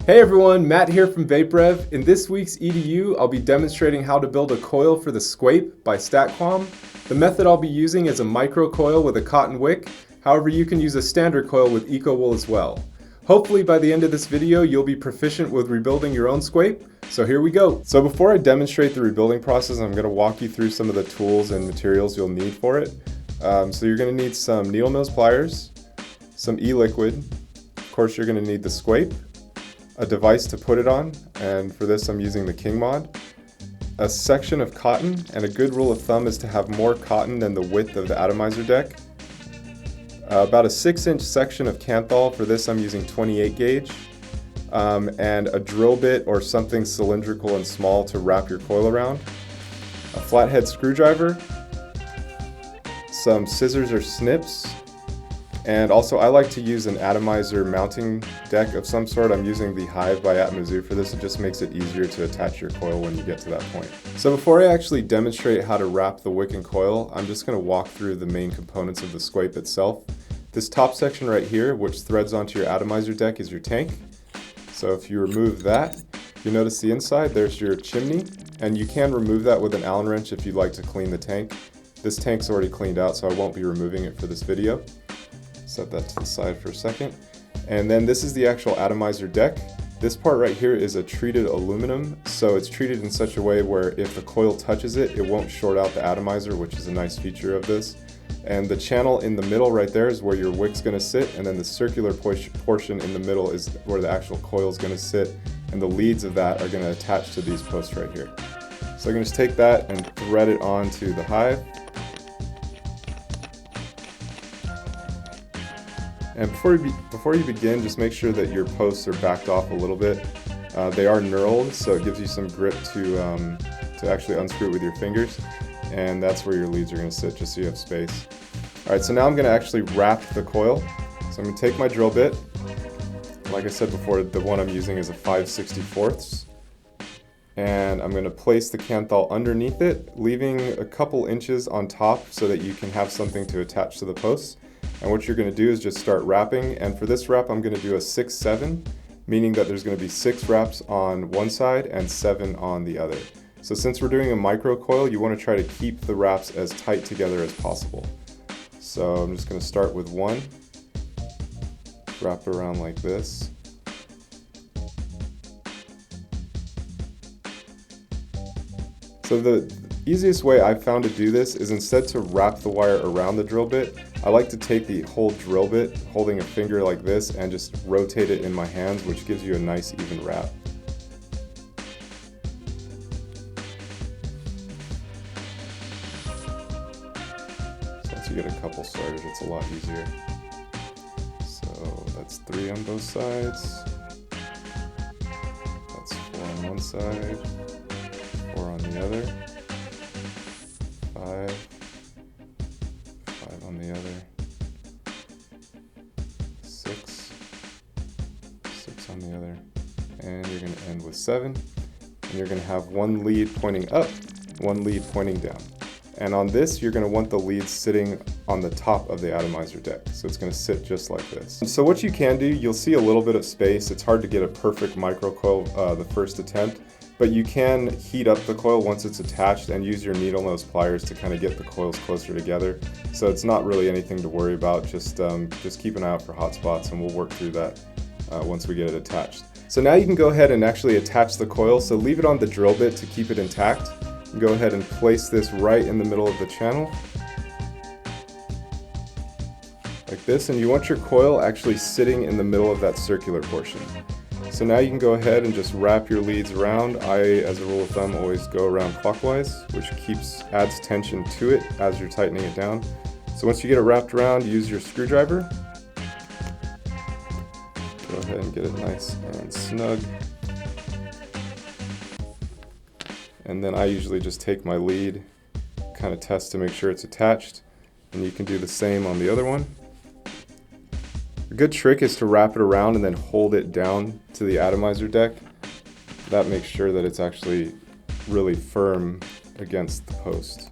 Hey everyone, Matt here from VapeRev. In this week's EDU, I'll be demonstrating how to build a coil for the SQuape by StattQualm. The method I'll be using is a micro coil with a cotton wick. However, you can use a standard coil with eco wool as well. Hopefully by the end of this video, you'll be proficient with rebuilding your own SQuape. So here we go. So before I demonstrate the rebuilding process, I'm going to walk you through some of the tools and materials you'll need for it. So you're going to need some needle nose pliers, some e-liquid. Of course, you're going to need the SQuape, a device to put it on, and for this I'm using the King mod, a section of cotton, and a good rule of thumb is to have more cotton than the width of the atomizer deck. About a 6-inch section of Kanthal. For this I'm using 28 gauge, and a drill bit or something cylindrical and small to wrap your coil around, a flathead screwdriver, some scissors or snips, and also I like to use an atomizer mounting deck of some sort. I'm using the Hive by Atomizer for this. It just makes it easier to attach your coil when you get to that point. So before I actually demonstrate how to wrap the wick and coil, I'm just going to walk through the main components of the SQuape itself. This top section right here, which threads onto your atomizer deck, is your tank. So if you remove that, you notice the inside, there's your chimney, and you can remove that with an Allen wrench if you'd like to clean the tank. This tank's already cleaned out, so I won't be removing it for this video. Set that to the side for a second. And then this is the actual atomizer deck. This part right here is a treated aluminum, so it's treated in such a way where if the coil touches it, it won't short out the atomizer, which is a nice feature of this. And the channel in the middle right there is where your wick's going to sit, and then the circular portion in the middle is where the actual coil is going to sit, and the leads of that are going to attach to these posts right here. So I'm going to just take that and thread it onto the Hive. And before you begin, just make sure that your posts are backed off a little bit. They are knurled, so it gives you some grip to actually unscrew it with your fingers. And that's where your leads are going to sit, just so you have space. Alright, so now I'm going to actually wrap the coil. So I'm going to take my drill bit. Like I said before, the one I'm using is a 5/64. And I'm going to place the Kanthal underneath it, leaving a couple inches on top so that you can have something to attach to the posts. And what you're going to do is just start wrapping, and for this wrap I'm going to do a 6-7, meaning that there's going to be 6 wraps on one side and 7 on the other. So since we're doing a micro coil, you want to try to keep the wraps as tight together as possible. So I'm just going to start with 1, wrap it around like this. So the easiest way I've found to do this is, instead to wrap the wire around the drill bit, I like to take the whole drill bit, holding a finger like this, and just rotate it in my hands, which gives you a nice even wrap. So once you get a couple started, it's a lot easier. So that's 3 on both sides. That's 4 on one side, 4 on the other, 5 on the other, 6 on the other, and you're going to end with 7, and you're going to have one lead pointing up, one lead pointing down. And on this, you're going to want the leads sitting on the top of the atomizer deck, so it's going to sit just like this. So what you can do, you'll see a little bit of space. It's hard to get a perfect micro coil the first attempt, but you can heat up the coil once it's attached and use your needle nose pliers to kind of get the coils closer together. So it's not really anything to worry about. Just keep an eye out for hot spots, and we'll work through that once we get it attached. So now you can go ahead and actually attach the coil. So leave it on the drill bit to keep it intact. Go ahead and place this right in the middle of the channel, like this, and you want your coil actually sitting in the middle of that circular portion. So now you can go ahead and just wrap your leads around. I, as a rule of thumb, always go around clockwise, which adds tension to it as you're tightening it down. So once you get it wrapped around, use your screwdriver. Go ahead and get it nice and snug. And then I usually just take my lead, kind of test to make sure it's attached, and you can do the same on the other one. A good trick is to wrap it around and then hold it down to the atomizer deck. That makes sure that it's actually really firm against the post.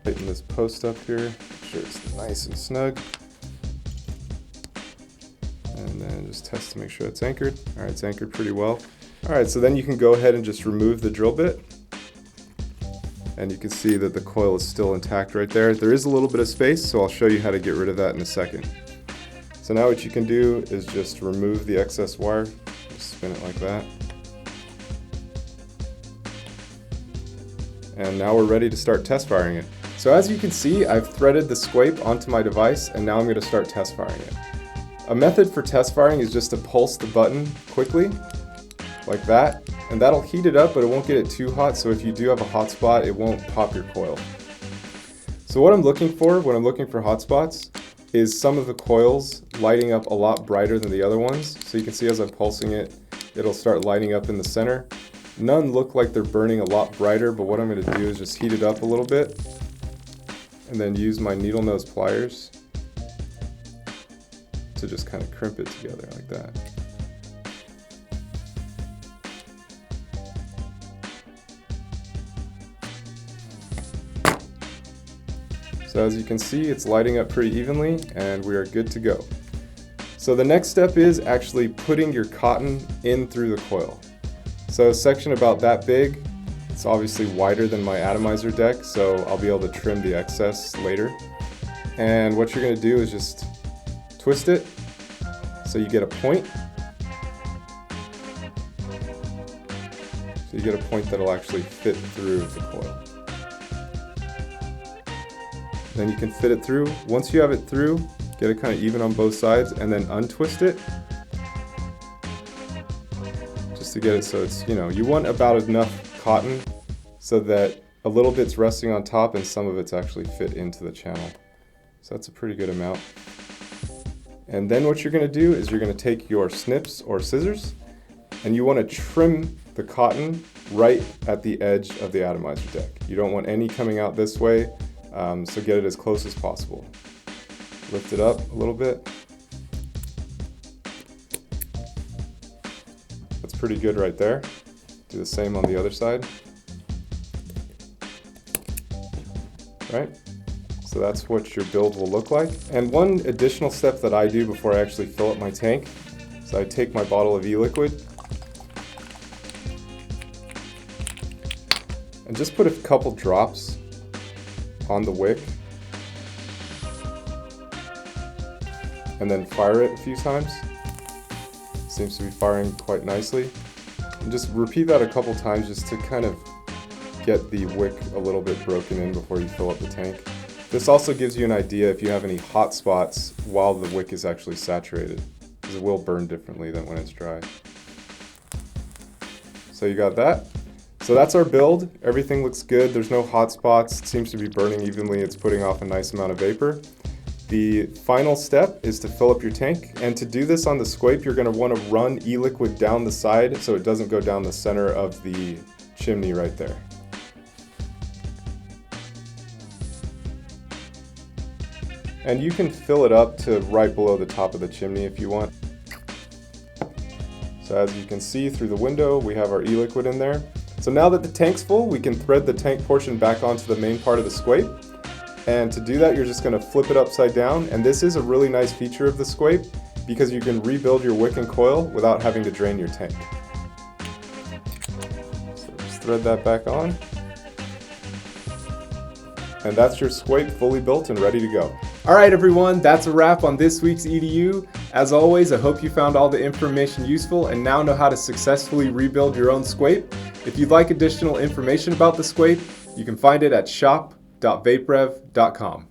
Tighten this post up here, make sure it's nice and snug. And then just test to make sure it's anchored. All right, it's anchored pretty well. All right, so then you can go ahead and just remove the drill bit. And you can see that the coil is still intact right there. There is a little bit of space, so I'll show you how to get rid of that in a second. So now what you can do is just remove the excess wire. Just spin it like that. And now we're ready to start test firing it. So as you can see, I've threaded the SQuape onto my device, and now I'm going to start test firing it. A method for test firing is just to pulse the button quickly, like that, and that'll heat it up, but it won't get it too hot, so if you do have a hot spot, it won't pop your coil. So what I'm looking for when I'm looking for hot spots is some of the coils lighting up a lot brighter than the other ones. So you can see as I'm pulsing it, it'll start lighting up in the center. None look like they're burning a lot brighter, but what I'm going to do is just heat it up a little bit and then use my needle nose pliers to just kind of crimp it together like that. So as you can see, it's lighting up pretty evenly and we are good to go. So the next step is actually putting your cotton in through the coil. So a section about that big, it's obviously wider than my Atomizer deck, so I'll be able to trim the excess later. And what you're going to do is just twist it so you get a point. So you get a point that'll actually fit through the coil. Then you can fit it through. Once you have it through, get it kind of even on both sides and then untwist it. Just to get it so it's, you want about enough cotton so that a little bit's resting on top and some of it's actually fit into the channel. So that's a pretty good amount. And then what you're going to do is you're going to take your snips or scissors and you want to trim the cotton right at the edge of the Atomizer deck. You don't want any coming out this way. So get it as close as possible. Lift it up a little bit. That's pretty good right there. Do the same on the other side. Right? So that's what your build will look like. And one additional step that I do before I actually fill up my tank, so I take my bottle of e-liquid and just put a couple drops on the wick and then fire it a few times. Seems to be firing quite nicely. And just repeat that a couple times just to kind of get the wick a little bit broken in before you fill up the tank. This also gives you an idea if you have any hot spots while the wick is actually saturated, because it will burn differently than when it's dry. So you got that. So that's our build. Everything looks good. There's no hot spots. It seems to be burning evenly. It's putting off a nice amount of vapor. The final step is to fill up your tank. And to do this on the SQuape, you're going to want to run e-liquid down the side so it doesn't go down the center of the chimney right there. And you can fill it up to right below the top of the chimney if you want. So as you can see through the window, we have our e-liquid in there. So now that the tank's full, we can thread the tank portion back onto the main part of the SQuape. And to do that, you're just going to flip it upside down. And this is a really nice feature of the SQuape because you can rebuild your wick and coil without having to drain your tank. So just thread that back on. And that's your SQuape fully built and ready to go. All right, everyone, that's a wrap on this week's EDU. As always, I hope you found all the information useful and now know how to successfully rebuild your own SQuape. If you'd like additional information about the SQuape, you can find it at shop.vaperev.com.